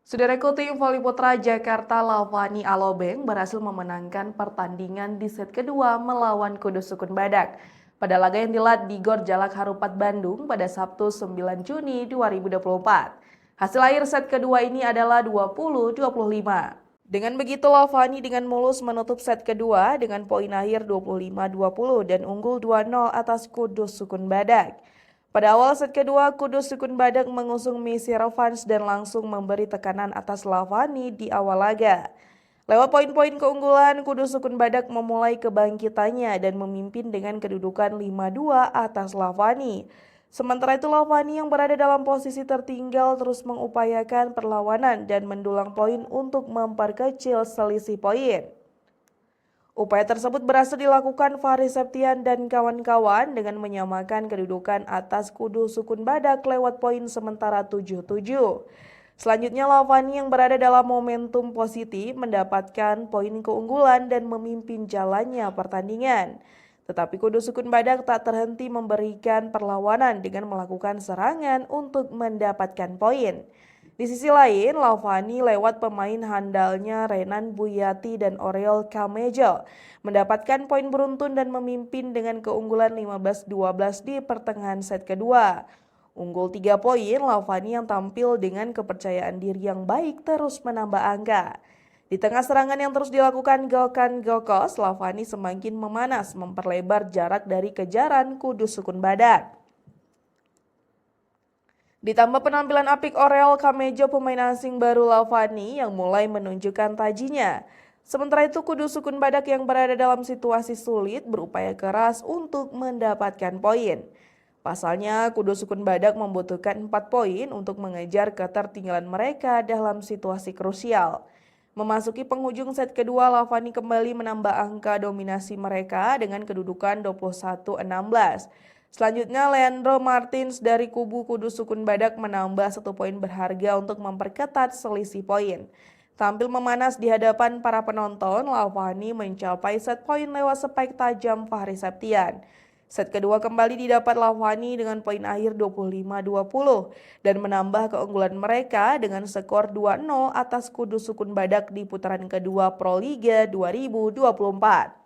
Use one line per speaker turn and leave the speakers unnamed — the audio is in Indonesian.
Saudaraku, tim voli putra Jakarta Lavani Alobeng berhasil memenangkan pertandingan di set kedua melawan Kudus Sukun Badak pada laga yang dilat di Gor Jalak Harupat Bandung pada Sabtu 9 Juni 2024. Hasil akhir set kedua ini adalah 20-25. Dengan begitu, Lavani dengan mulus menutup set kedua dengan poin akhir 25-20 dan unggul 2-0 atas Kudus Sukun Badak. Pada awal set kedua, Kudus Sukun Badak mengusung misi revanche dan langsung memberi tekanan atas Lavani di awal laga. Lewat poin-poin keunggulan, Kudus Sukun Badak memulai kebangkitannya dan memimpin dengan kedudukan 5-2 atas Lavani. Sementara itu, Lavani yang berada dalam posisi tertinggal terus mengupayakan perlawanan dan mendulang poin untuk memperkecil selisih poin. Upaya tersebut berhasil dilakukan Fahri Septian dan kawan-kawan dengan menyamakan kedudukan atas Kudus Sukun Badak lewat poin sementara 7-7. Selanjutnya, Lavani yang berada dalam momentum positif mendapatkan poin keunggulan dan memimpin jalannya pertandingan. Tetapi Kudus Sukun Badak tak terhenti memberikan perlawanan dengan melakukan serangan untuk mendapatkan poin. Di sisi lain, Lavani lewat pemain handalnya Renan Buyati dan Oriol Kamejo mendapatkan poin beruntun dan memimpin dengan keunggulan 15-12 di pertengahan set kedua. Unggul 3 poin, Lavani yang tampil dengan kepercayaan diri yang baik terus menambah angka. Di tengah serangan yang terus dilakukan Gokhan Gokos, Lavani semakin memanas memperlebar jarak dari kejaran Kudus Sukun Badak. Ditambah penampilan apik Oriol Kamejo, pemain asing baru Lavani yang mulai menunjukkan tajinya. Sementara itu, Kudus Sukun Badak yang berada dalam situasi sulit berupaya keras untuk mendapatkan poin. Pasalnya, Kudus Sukun Badak membutuhkan 4 poin untuk mengejar ketertinggalan mereka dalam situasi krusial. Memasuki penghujung set kedua, Lavani kembali menambah angka dominasi mereka dengan kedudukan 21-16. Selanjutnya, Leandro Martins dari kubu Kudus Sukun Badak menambah 1 poin berharga untuk memperketat selisih poin. Tampil memanas di hadapan para penonton, Lavani mencapai set poin lewat spike tajam Fahri Septian. Set kedua kembali didapat Lavani dengan poin akhir 25-20 dan menambah keunggulan mereka dengan skor 2-0 atas Kudus Sukun Badak di putaran kedua Pro Liga 2024.